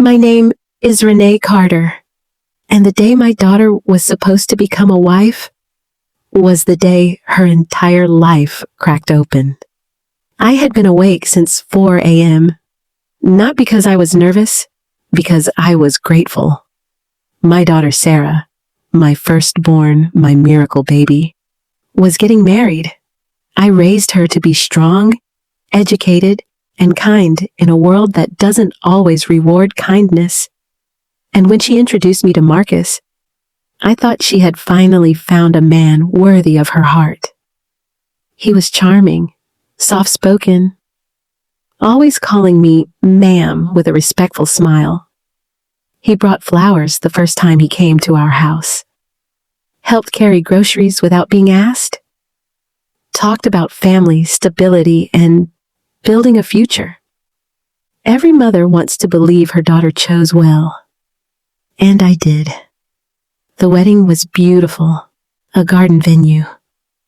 My name is Renee Carter, and the day my daughter was supposed to become a wife was the day her entire life cracked open. I had been awake since 4 a.m., not because I was nervous, because I was grateful. My daughter Sarah, my firstborn, my miracle baby, was getting married. I raised her to be strong, educated, and kind in a world that doesn't always reward kindness. And when she introduced me to Marcus, I thought she had finally found a man worthy of her heart. He was charming, soft-spoken, always calling me ma'am with a respectful smile. He brought flowers the first time he came to our house, helped carry groceries without being asked, talked about family, stability, and building a future. Every mother wants to believe her daughter chose well. And I did. The wedding was beautiful, a garden venue,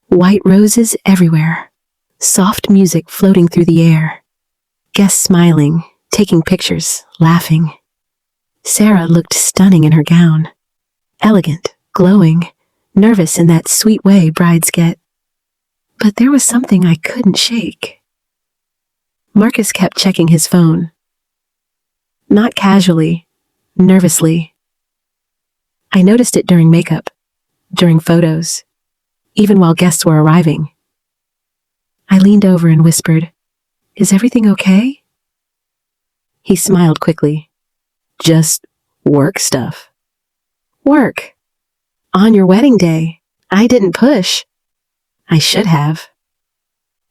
white roses everywhere, soft music floating through the air, guests smiling, taking pictures, laughing. Sarah looked stunning in her gown, elegant, glowing, nervous in that sweet way brides get. But there was something I couldn't shake. Marcus kept checking his phone. Not casually, nervously. I noticed it during makeup, during photos, even while guests were arriving. I leaned over and whispered, "Is everything okay?" He smiled quickly. "Just work stuff." "Work? On your wedding day? I didn't push." "I should have."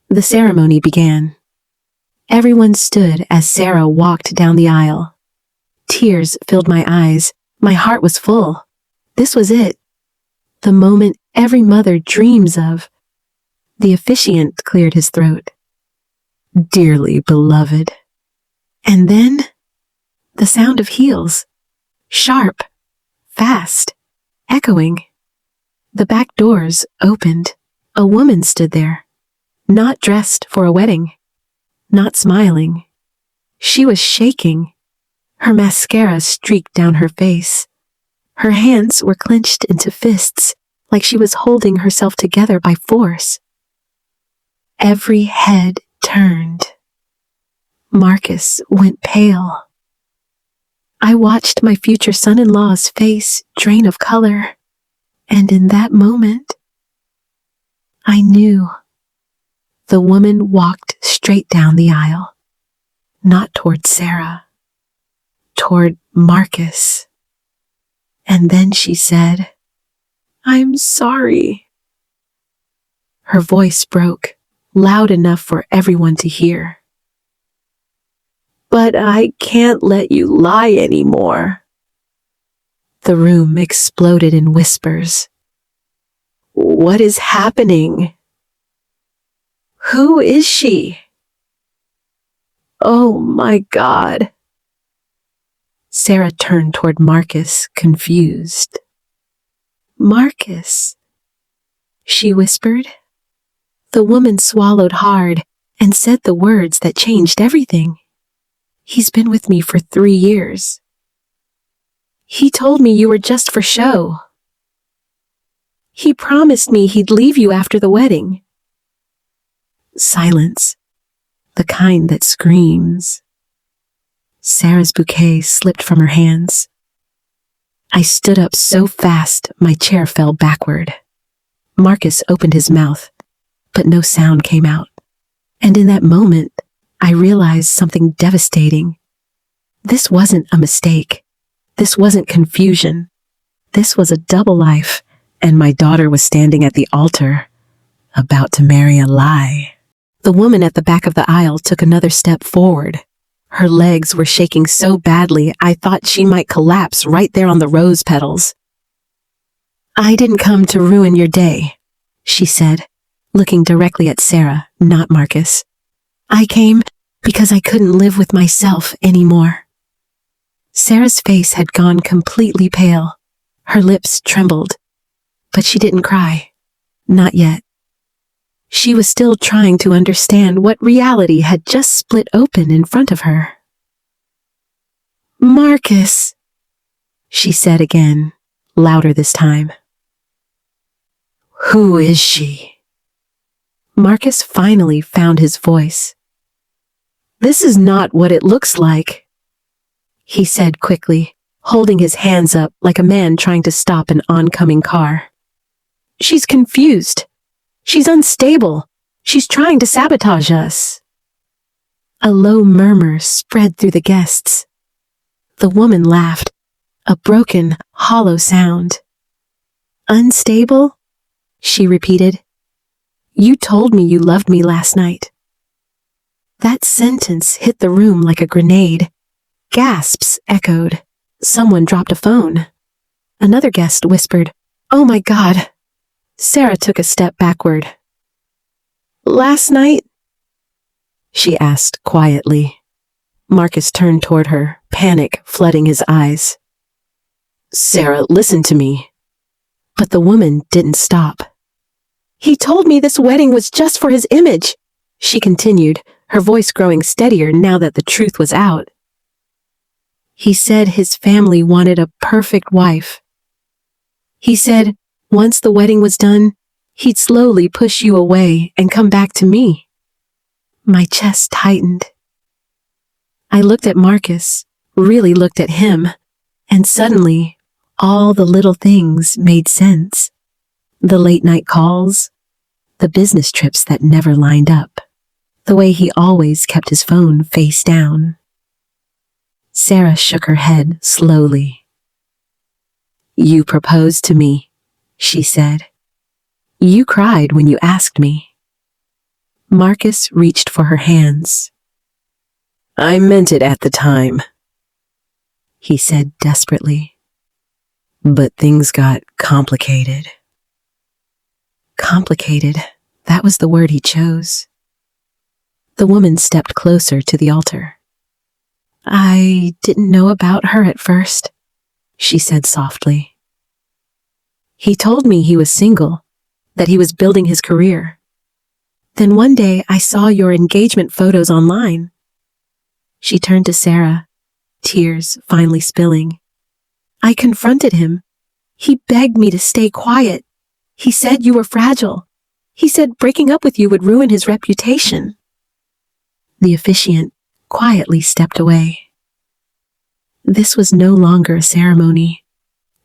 The ceremony began. Everyone stood as Sarah walked down the aisle. Tears filled my eyes. My heart was full. This was it. The moment every mother dreams of. The officiant cleared his throat. "Dearly beloved." And then, the sound of heels. Sharp, fast, echoing. The back doors opened. A woman stood there, not dressed for a wedding, not smiling. She was shaking. Her mascara streaked down her face. Her hands were clenched into fists, like she was holding herself together by force. Every head turned. Marcus went pale. I watched my future son-in-law's face drain of color, and in that moment, I knew. The woman walked straight down the aisle, not toward Sarah, toward Marcus. And then she said, "I'm sorry." Her voice broke, loud enough for everyone to hear. "But I can't let you lie anymore." The room exploded in whispers. "What is happening? Who is she? Oh my God." Sarah turned toward Marcus, confused. "Marcus," she whispered. The woman swallowed hard and said the words that changed everything. "He's been with me for 3 years. He told me you were just for show. He promised me he'd leave you after the wedding." Silence, the kind that screams. Sarah's bouquet slipped from her hands. I stood up so fast my chair fell backward. Marcus opened his mouth, but no sound came out. And in that moment, I realized something devastating. This wasn't a mistake. This wasn't confusion. This was a double life, and my daughter was standing at the altar, about to marry a lie. The woman at the back of the aisle took another step forward. Her legs were shaking so badly I thought she might collapse right there on the rose petals. "I didn't come to ruin your day," she said, looking directly at Sarah, not Marcus. "I came because I couldn't live with myself anymore." Sarah's face had gone completely pale. Her lips trembled, but she didn't cry. Not yet. She was still trying to understand what reality had just split open in front of her. Marcus, she said again, louder this time. Who is she? Marcus finally found his voice. This is not what it looks like, he said quickly, holding his hands up like a man trying to stop an oncoming car. She's confused. She's unstable. She's trying to sabotage us. A low murmur spread through the guests. The woman laughed, a broken, hollow sound. Unstable? She repeated. You told me you loved me last night. That sentence hit the room like a grenade. Gasps echoed. Someone dropped a phone. Another guest whispered, "Oh my God." Sarah took a step backward. Last night? She asked quietly. Marcus turned toward her, panic flooding his eyes. Sarah, listen to me. But the woman didn't stop. He told me this wedding was just for his image, she continued, her voice growing steadier now that the truth was out. He said his family wanted a perfect wife. He said once the wedding was done, he'd slowly push you away and come back to me. My chest tightened. I looked at Marcus, really looked at him, and suddenly, all the little things made sense. The late-night calls, the business trips that never lined up, the way he always kept his phone face down. Sarah shook her head slowly. You proposed to me, she said. You cried when you asked me. Marcus reached for her hands. I meant it at the time, he said desperately. But things got complicated. Complicated, that was the word he chose. The woman stepped closer to the altar. I didn't know about her at first, she said softly. He told me he was single, that he was building his career. Then one day I saw your engagement photos online. She turned to Sarah, tears finally spilling. I confronted him. He begged me to stay quiet. He said you were fragile. He said breaking up with you would ruin his reputation. The officiant quietly stepped away. This was no longer a ceremony.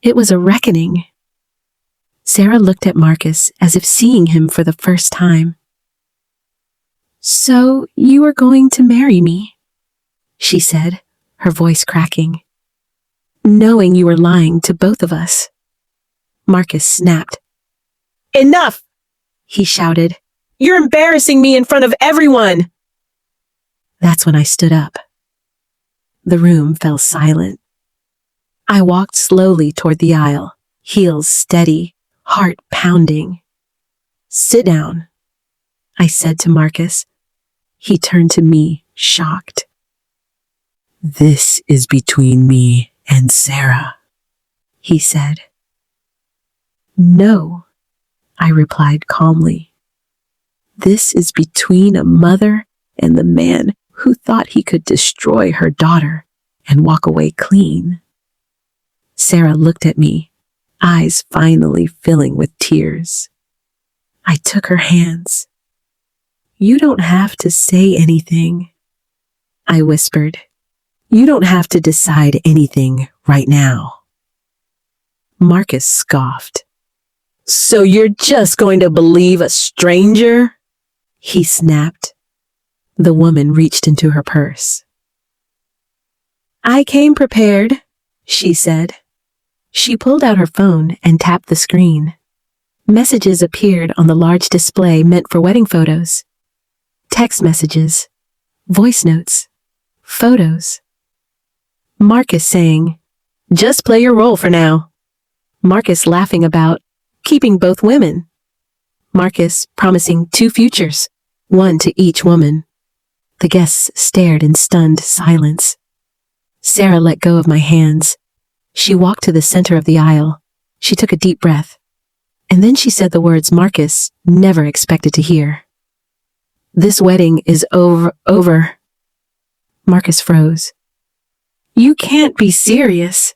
It was a reckoning. Sarah looked at Marcus as if seeing him for the first time. So you are going to marry me, she said, her voice cracking. Knowing you were lying to both of us. Marcus snapped. Enough, he shouted. You're embarrassing me in front of everyone. That's when I stood up. The room fell silent. I walked slowly toward the aisle, heels steady, heart pounding. Sit down, I said to Marcus. He turned to me, shocked. This is between me and Sarah, he said. No, I replied calmly. This is between a mother and the man who thought he could destroy her daughter and walk away clean. Sarah looked at me, eyes finally filling with tears. I took her hands. You don't have to say anything, I whispered. You don't have to decide anything right now. Marcus scoffed. So you're just going to believe a stranger? He snapped. The woman reached into her purse. I came prepared, she said. She pulled out her phone and tapped the screen. Messages appeared on the large display meant for wedding photos. Text messages, voice notes, photos. Marcus saying, just play your role for now. Marcus laughing about keeping both women. Marcus promising 2 futures, 1 to each woman. The guests stared in stunned silence. Sarah let go of my hands. She walked to the center of the aisle. She took a deep breath. And then she said the words Marcus never expected to hear. This wedding is over. Marcus froze. You can't be serious,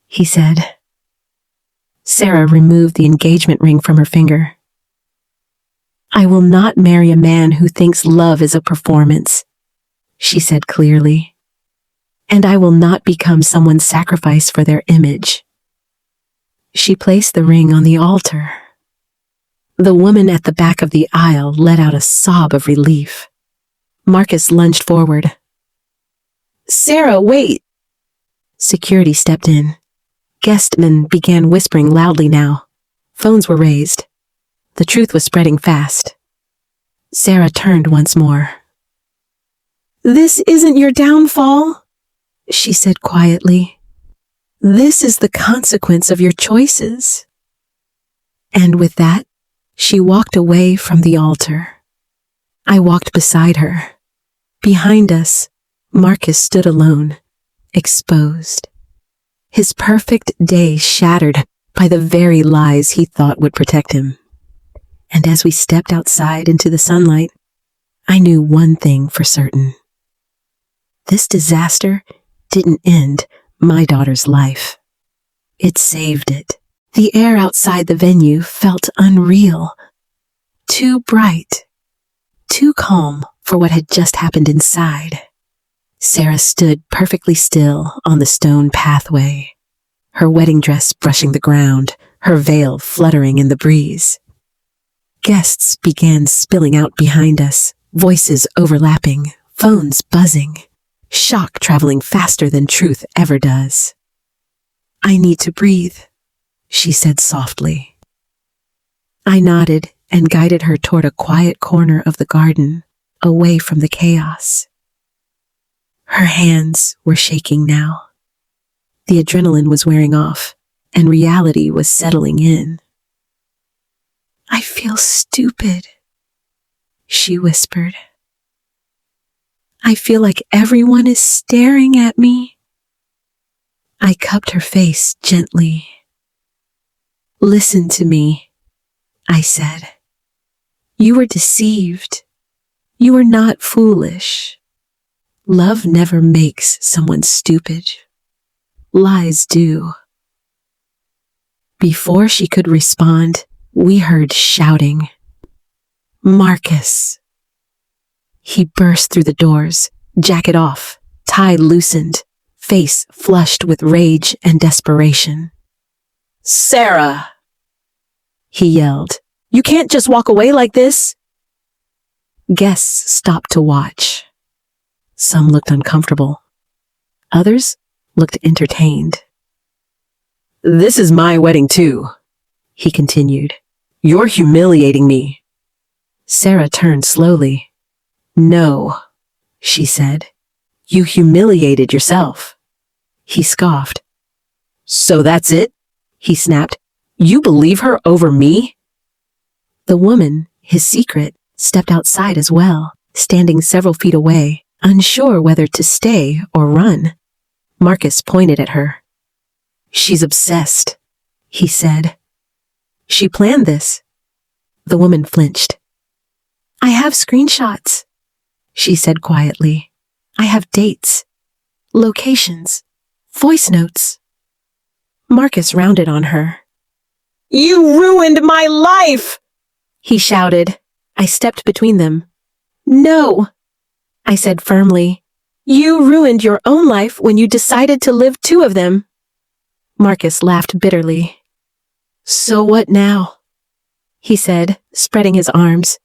he said. Sarah removed the engagement ring from her finger. I will not marry a man who thinks love is a performance, she said clearly. And I will not become someone's sacrifice for their image. She placed the ring on the altar. The woman at the back of the aisle let out a sob of relief. Marcus lunged forward. Sarah, wait! Security stepped in. Guestmen began whispering loudly now. Phones were raised. The truth was spreading fast. Sarah turned once more. This isn't your downfall, she said quietly. This is the consequence of your choices. And with that, she walked away from the altar. I walked beside her. Behind us, Marcus stood alone, exposed. His perfect day shattered by the very lies he thought would protect him. And as we stepped outside into the sunlight, I knew one thing for certain. This disaster didn't end my daughter's life. It saved it. The air outside the venue felt unreal, too bright, too calm for what had just happened inside. Sarah stood perfectly still on the stone pathway, her wedding dress brushing the ground, her veil fluttering in the breeze. Guests began spilling out behind us, voices overlapping, phones buzzing, shock traveling faster than truth ever does. I need to breathe, she said softly. I nodded and guided her toward a quiet corner of the garden, away from the chaos. Her hands were shaking now. The adrenaline was wearing off, and reality was settling in. I feel stupid, she whispered. I feel like everyone is staring at me. I cupped her face gently. Listen to me, I said. You were deceived. You were not foolish. Love never makes someone stupid. Lies do. Before she could respond, we heard shouting. Marcus. He burst through the doors, jacket off, tie loosened, face flushed with rage and desperation. Sarah! He yelled. You can't just walk away like this! Guests stopped to watch. Some looked uncomfortable. Others looked entertained. This is my wedding too, he continued. You're humiliating me. Sarah turned slowly. No, she said. You humiliated yourself. He scoffed. So that's it? He snapped. You believe her over me? The woman, his secret, stepped outside as well, standing several feet away, unsure whether to stay or run. Marcus pointed at her. She's obsessed, he said. She planned this. The woman flinched. I have screenshots, she said quietly. I have dates, locations, voice notes. Marcus rounded on her. You ruined my life, he shouted. I stepped between them. No, I said firmly. You ruined your own life when you decided to live two of them. Marcus laughed bitterly. So what now? He said, spreading his arms.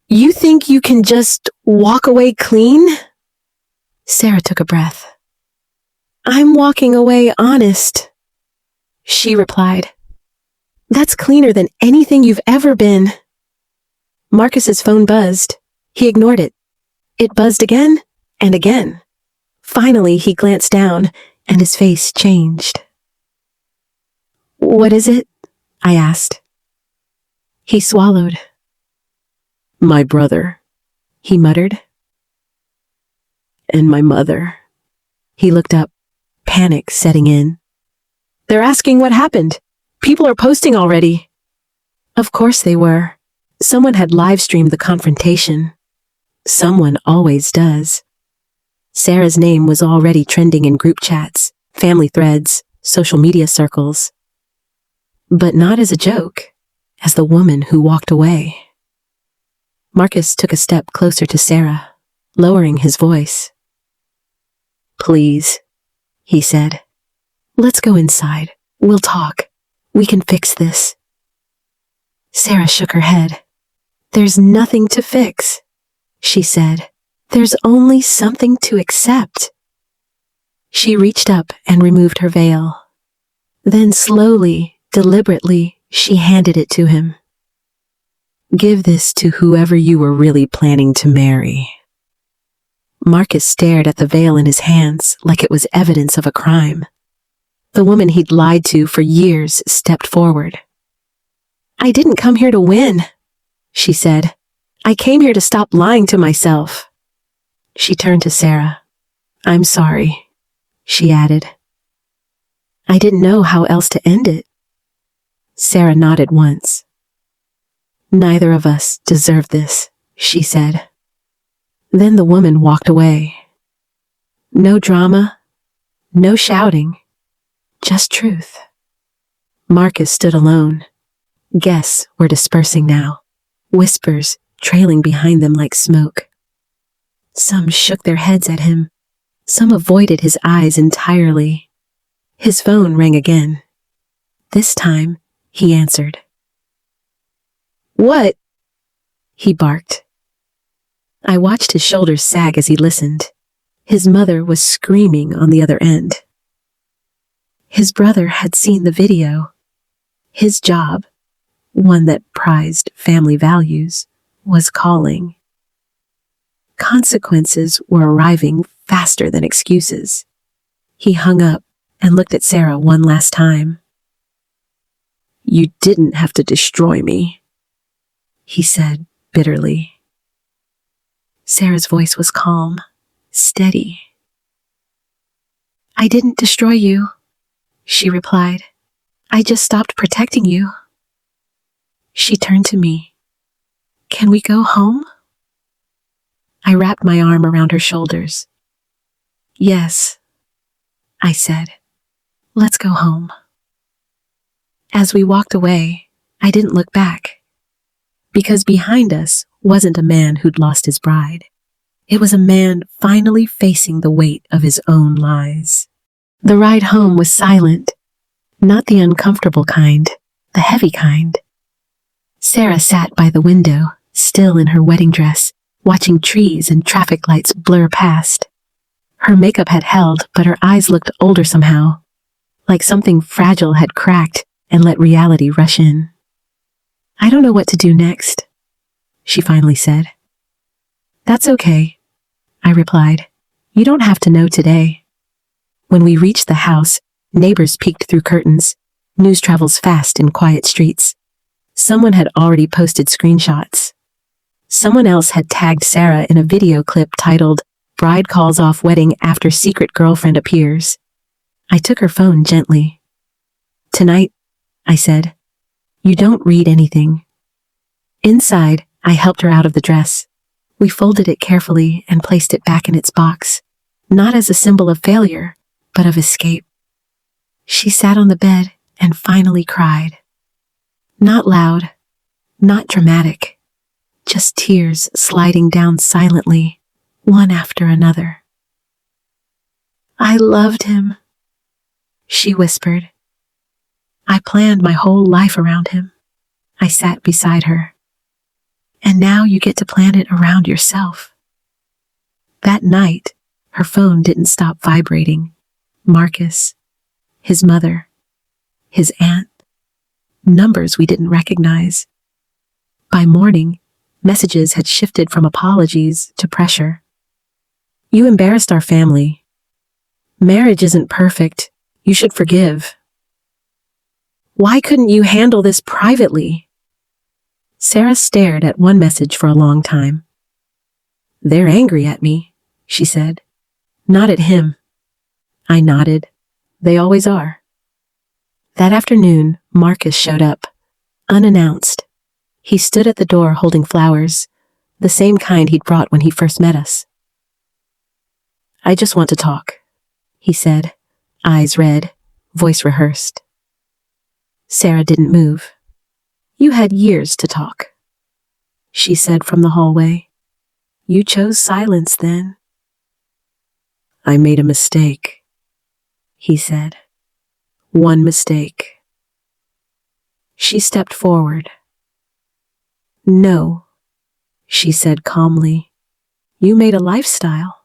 You think you can just walk away clean? Sarah took a breath. I'm walking away honest, she replied. That's cleaner than anything you've ever been. Marcus's phone buzzed. He ignored it. It buzzed again and again. Finally, he glanced down and his face changed. What is it? I asked. He swallowed. My brother, he muttered. And my mother. He looked up, panic setting in. They're asking what happened. People are posting already. Of course they were. Someone had live-streamed the confrontation. Someone always does. Sarah's name was already trending in group chats, family threads, social media circles. But not as a joke, as the woman who walked away. Marcus took a step closer to Sarah, lowering his voice. "Please," he said. "Let's go inside. We'll talk. We can fix this." Sarah shook her head. "There's nothing to fix," she said. "There's only something to accept." She reached up and removed her veil. Then slowly, deliberately, she handed it to him. "Give this to whoever you were really planning to marry." Marcus stared at the veil in his hands like it was evidence of a crime. The woman he'd lied to for years stepped forward. "I didn't come here to win," she said. "I came here to stop lying to myself." She turned to Sarah. "I'm sorry," she added. "I didn't know how else to end it." Sarah nodded once. "Neither of us deserve this," she said. Then the woman walked away. No drama, no shouting, just truth. Marcus stood alone. Guests were dispersing now, whispers trailing behind them like smoke. Some shook their heads at him. Some avoided his eyes entirely. His phone rang again. This time, he answered. "What?" he barked. I watched his shoulders sag as he listened. His mother was screaming on the other end. His brother had seen the video. His job, one that prized family values, was calling. Consequences were arriving faster than excuses. He hung up and looked at Sarah one last time. "You didn't have to destroy me," he said bitterly. Sarah's voice was calm, steady. "I didn't destroy you," she replied. "I just stopped protecting you." She turned to me. "Can we go home?" I wrapped my arm around her shoulders. "Yes," I said. "Let's go home." As we walked away, I didn't look back. Because behind us wasn't a man who'd lost his bride. It was a man finally facing the weight of his own lies. The ride home was silent. Not the uncomfortable kind, the heavy kind. Sarah sat by the window, still in her wedding dress, watching trees and traffic lights blur past. Her makeup had held, but her eyes looked older somehow, like something fragile had cracked and let reality rush in. "I don't know what to do next," she finally said. "That's okay," I replied. "You don't have to know today." When we reached the house, neighbors peeked through curtains. News travels fast in quiet streets. Someone had already posted screenshots. Someone else had tagged Sarah in a video clip titled, "Bride calls off wedding after secret girlfriend appears." I took her phone gently. "Tonight," I said, "you don't read anything." Inside, I helped her out of the dress. We folded it carefully and placed it back in its box, not as a symbol of failure, but of escape. She sat on the bed and finally cried. Not loud, not dramatic, just tears sliding down silently, one after another. "I loved him," she whispered. "I planned my whole life around him." I sat beside her. "And now you get to plan it around yourself." That night, her phone didn't stop vibrating. Marcus, his mother, his aunt, numbers we didn't recognize. By morning, messages had shifted from apologies to pressure. "You embarrassed our family. Marriage isn't perfect. You should forgive. Why couldn't you handle this privately?" Sarah stared at one message for a long time. "They're angry at me," she said. "Not at him." I nodded. "They always are." That afternoon, Marcus showed up, unannounced. He stood at the door holding flowers, the same kind he'd brought when he first met us. I just want to talk, he said, eyes red, voice rehearsed. Sarah didn't move. You had years to talk, she said from the hallway. You chose silence then. I made a mistake, he said. One mistake. She stepped forward. No, she said calmly. You made a lifestyle.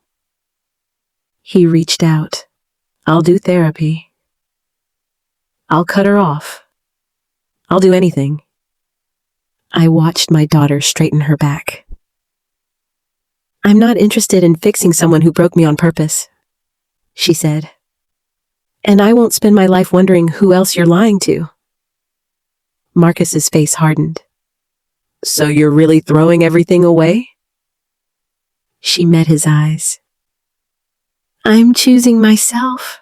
He reached out. I'll do therapy. I'll cut her off. I'll do anything. I watched my daughter straighten her back. I'm not interested in fixing someone who broke me on purpose, she said. And I won't spend my life wondering who else you're lying to. Marcus's face hardened. So you're really throwing everything away? She met his eyes. I'm choosing myself.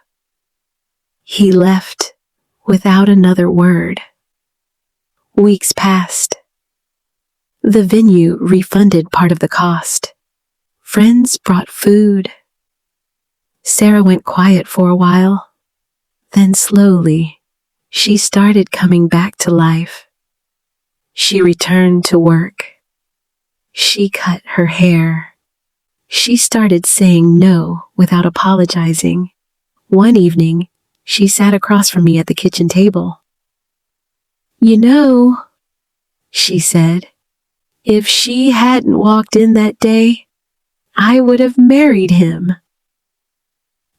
He left without another word. Weeks passed. The venue refunded part of the cost. Friends brought food. Sarah went quiet for a while. Then slowly, she started coming back to life. She returned to work. She cut her hair. She started saying no without apologizing. One evening, she sat across from me at the kitchen table. You know, she said, if she hadn't walked in that day, I would have married him.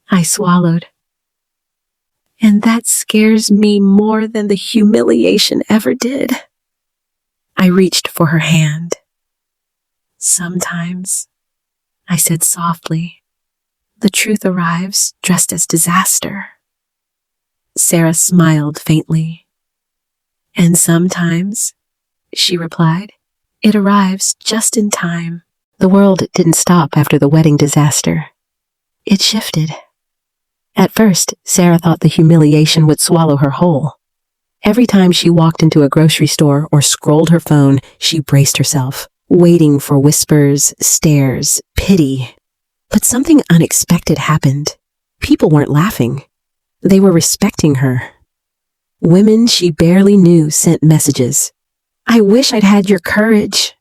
I swallowed. And that scares me more than the humiliation ever did. I reached for her hand. Sometimes, I said softly, the truth arrives dressed as disaster. Sarah smiled faintly. And sometimes, she replied, it arrives just in time. The world didn't stop after the wedding disaster. It shifted. At first, Sarah thought the humiliation would swallow her whole. Every time she walked into a grocery store or scrolled her phone, she braced herself, waiting for whispers, stares, pity. But something unexpected happened. People weren't laughing. They were respecting her. Women she barely knew sent messages. I wish I'd had your courage.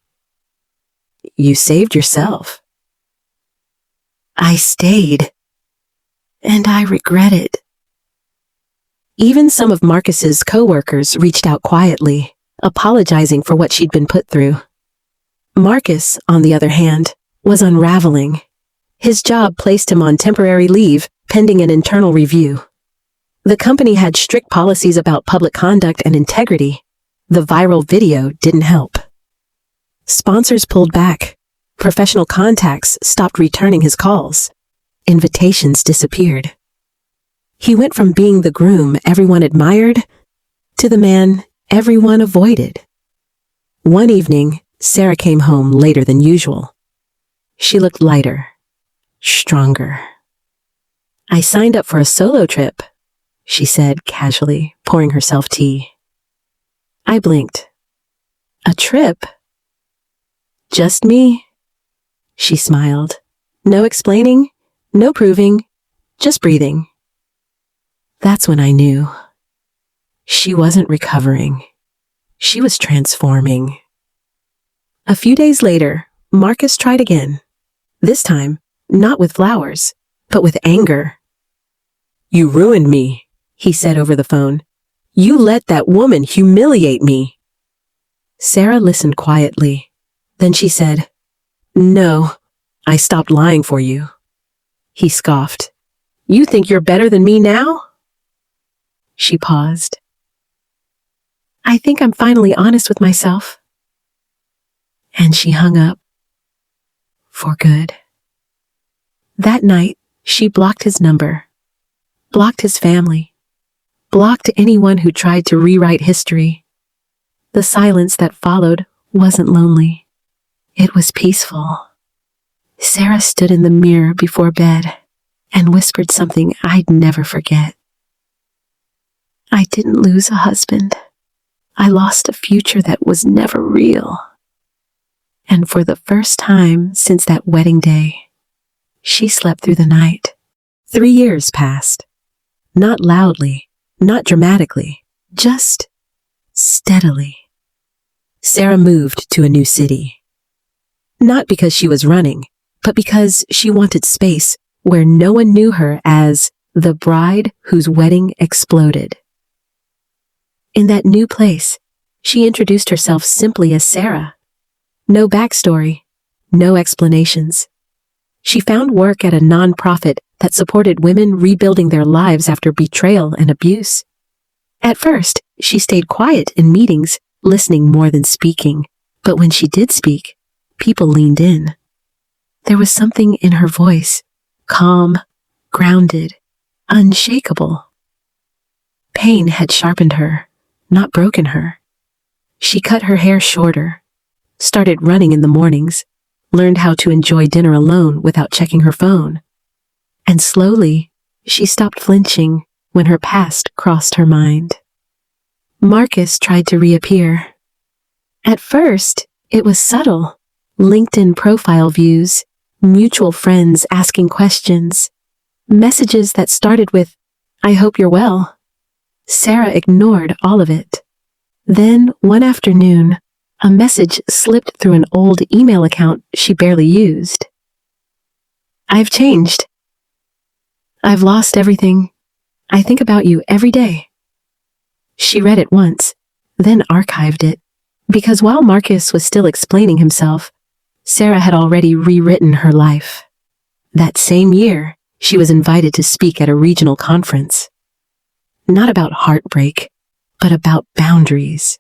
You saved yourself. I stayed. And I regret it. Even some of Marcus's co-workers reached out quietly, apologizing for what she'd been put through. Marcus, on the other hand, was unraveling. His job placed him on temporary leave, pending an internal review. The company had strict policies about public conduct and integrity. The viral video didn't help. Sponsors pulled back. Professional contacts stopped returning his calls. Invitations disappeared. He went from being the groom everyone admired to the man everyone avoided. One evening, Sarah came home later than usual. She looked lighter, stronger. I signed up for a solo trip, she said casually, pouring herself tea. I blinked. A trip? Just me? She smiled. No explaining, no proving, just breathing. That's when I knew. She wasn't recovering. She was transforming. A few days later, Marcus tried again. This time, not with flowers, but with anger. You ruined me, he said over the phone. You let that woman humiliate me. Sarah listened quietly. Then she said, No, I stopped lying for you. He scoffed. You think you're better than me now? She paused. I think I'm finally honest with myself. And she hung up. For good. That night, she blocked his number, blocked his family, blocked anyone who tried to rewrite history. The silence that followed wasn't lonely. It was peaceful. Sarah stood in the mirror before bed and whispered something I'd never forget. I didn't lose a husband. I lost a future that was never real. And for the first time since that wedding day, She slept through the night. 3 years passed. Not loudly, not dramatically, just steadily. Sarah moved to a new city. Not because she was running, but because she wanted space where no one knew her as the bride whose wedding exploded. In that new place, she introduced herself simply as Sarah. No backstory, no explanations. She found work at a nonprofit that supported women rebuilding their lives after betrayal and abuse. At first, she stayed quiet in meetings, listening more than speaking. But when she did speak, people leaned in. There was something in her voice, calm, grounded, unshakable. Pain had sharpened her, not broken her. She cut her hair shorter, started running in the mornings, learned how to enjoy dinner alone without checking her phone. And slowly, she stopped flinching when her past crossed her mind. Marcus tried to reappear. At first, it was subtle. LinkedIn profile views, mutual friends asking questions, messages that started with, "I hope you're well." Sarah ignored all of it. Then, one afternoon, a message slipped through an old email account she barely used. "I've changed. I've lost everything. I think about you every day." She read it once, then archived it, because while Marcus was still explaining himself, Sarah had already rewritten her life. That same year, she was invited to speak at a regional conference. Not about heartbreak, but about boundaries,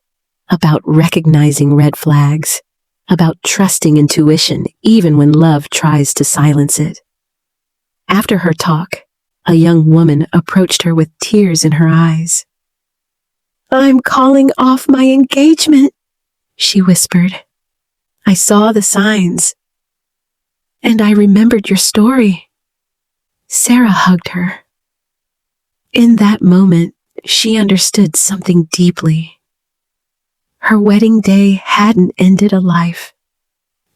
about recognizing red flags, about trusting intuition even when love tries to silence it. After her talk, a young woman approached her with tears in her eyes. "I'm calling off my engagement," she whispered. "I saw the signs, and I remembered your story." Sarah hugged her. In that moment, she understood something deeply. Her wedding day hadn't ended a life.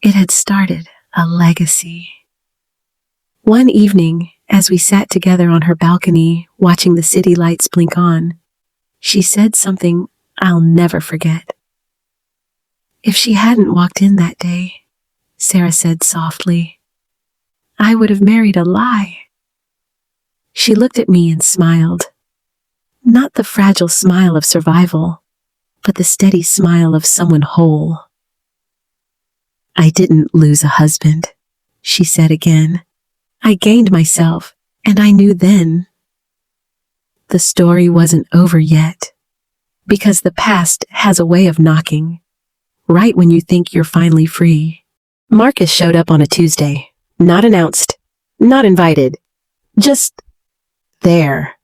It had started a legacy. One evening, as we sat together on her balcony, watching the city lights blink on, she said something I'll never forget. "If she hadn't walked in that day," Sarah said softly, "I would have married a lie." She looked at me and smiled. Not the fragile smile of survival, but the steady smile of someone whole. "I didn't lose a husband," she said again. "I gained myself, and I knew then." The story wasn't over yet, because the past has a way of knocking, right when you think you're finally free. Marcus showed up on a Tuesday, not announced, not invited, just there.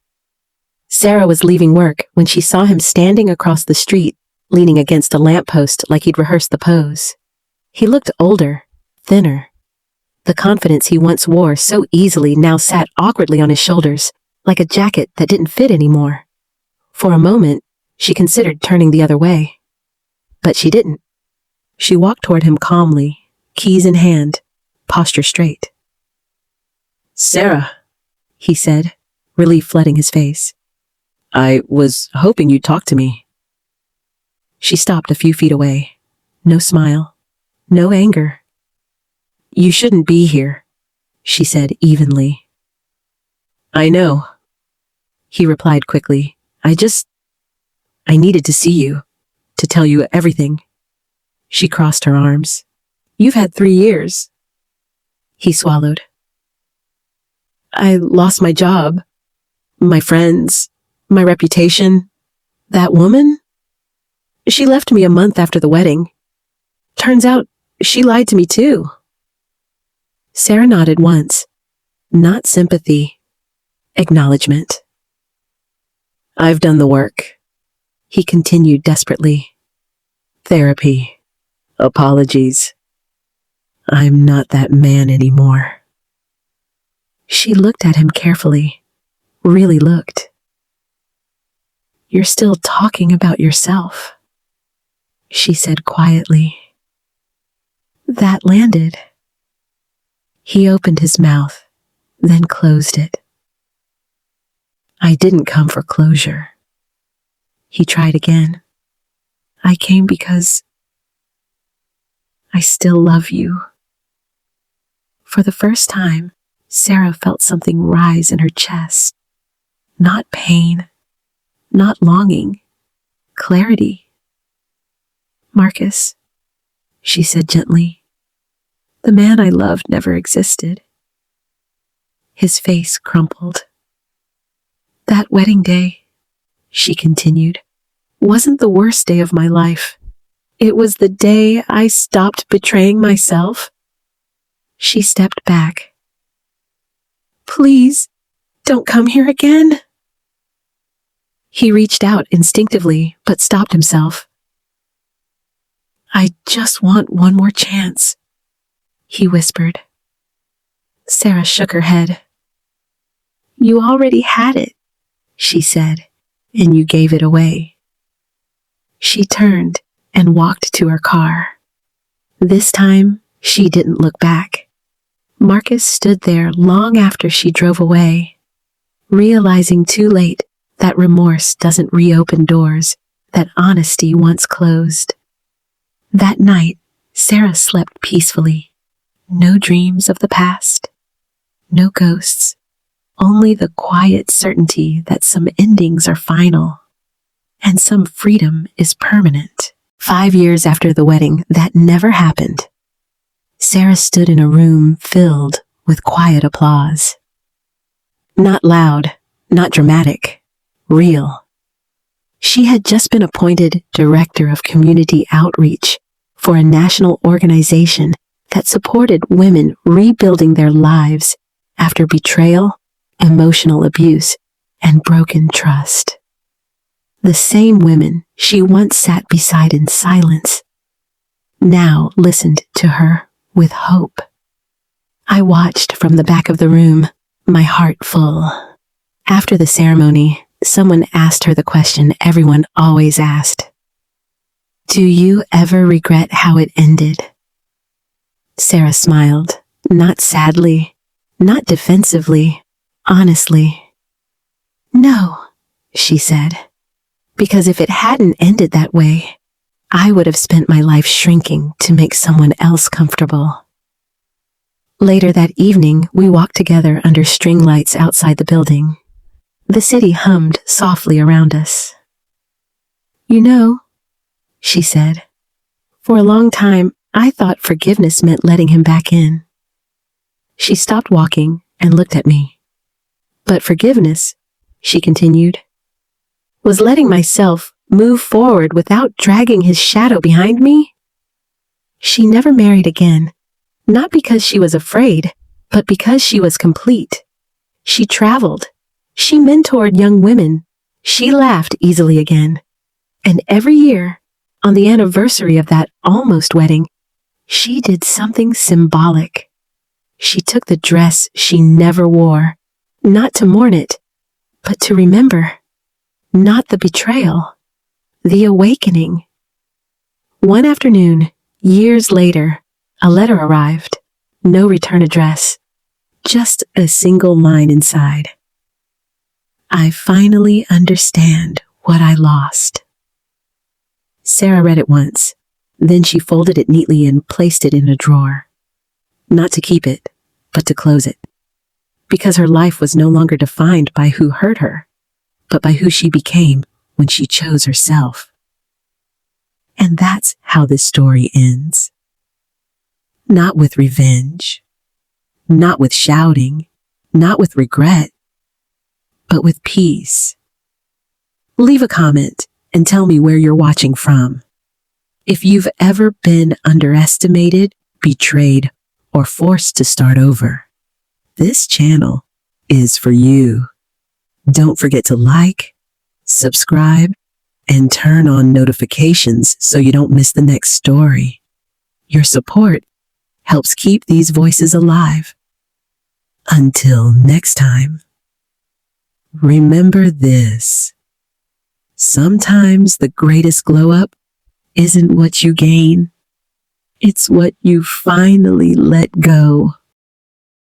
Sarah was leaving work when she saw him standing across the street, leaning against a lamppost like he'd rehearsed the pose. He looked older, thinner. The confidence he once wore so easily now sat awkwardly on his shoulders, like a jacket that didn't fit anymore. For a moment, she considered turning the other way. But she didn't. She walked toward him calmly, keys in hand, posture straight. "Sarah," he said, relief flooding his face. "I was hoping you'd talk to me." She stopped a few feet away. No smile, no anger. "You shouldn't be here," she said evenly. "I know," he replied quickly. I needed to see you, to tell you everything." She crossed her arms. "You've had 3 years." He swallowed. "I lost my job, my friends, my reputation. That woman? She left me a month after the wedding. Turns out she lied to me too." Sarah nodded once. Not sympathy. Acknowledgement. "I've done the work," he continued desperately. "Therapy. Apologies. I'm not that man anymore." She looked at him carefully. Really looked. "You're still talking about yourself," she said quietly. That landed. He opened his mouth, then closed it. I didn't come for closure. He tried again. I came because I still love you. For the first time, Sarah felt something rise in her chest. Not pain, not longing, clarity. Marcus, she said gently, the man I loved never existed. His face crumpled. That wedding day, she continued, wasn't the worst day of my life. It was the day I stopped betraying myself. She stepped back. Please, don't come here again. He reached out instinctively, but stopped himself. I just want one more chance, he whispered. Sarah shook her head. You already had it, she said, and you gave it away. She turned and walked to her car. This time, she didn't look back. Marcus stood there long after she drove away, realizing too late that remorse doesn't reopen doors that honesty once closed. That night, Sarah slept peacefully. No dreams of the past, no ghosts, only the quiet certainty that some endings are final and some freedom is permanent. 5 years after the wedding, that never happened. Sarah stood in a room filled with quiet applause. Not loud, not dramatic, real. She had just been appointed Director of Community Outreach for a national organization that supported women rebuilding their lives after betrayal, emotional abuse, and broken trust. The same women she once sat beside in silence now listened to her with hope. I watched from the back of the room, my heart full. After the ceremony, someone asked her the question everyone always asked. Do you ever regret how it ended? Sarah smiled, not sadly, not defensively, honestly. No, she said, because if it hadn't ended that way, I would have spent my life shrinking to make someone else comfortable. Later that evening, we walked together under string lights outside the building. The city hummed softly around us. You know, she said, for a long time, I thought forgiveness meant letting him back in. She stopped walking and looked at me. But forgiveness, she continued, was letting myself move forward without dragging his shadow behind me. She never married again, not because she was afraid, but because she was complete. She traveled. She mentored young women. She laughed easily again. And every year, on the anniversary of that almost wedding, she did something symbolic. She took the dress she never wore, not to mourn it, but to remember. Not the betrayal, the awakening. One afternoon, years later, a letter arrived. No return address, just a single line inside. I finally understand what I lost. Sarah read it once. Then she folded it neatly and placed it in a drawer. Not to keep it, but to close it. Because her life was no longer defined by who hurt her, but by who she became when she chose herself. And that's how this story ends. Not with revenge, not with shouting, not with regret, but with peace. Leave a comment and tell me where you're watching from. If you've ever been underestimated, betrayed, or forced to start over, this channel is for you. Don't forget to like, subscribe, and turn on notifications so you don't miss the next story. Your support helps keep these voices alive. Until next time, remember this. Sometimes the greatest glow up isn't what you gain. It's what you finally let go.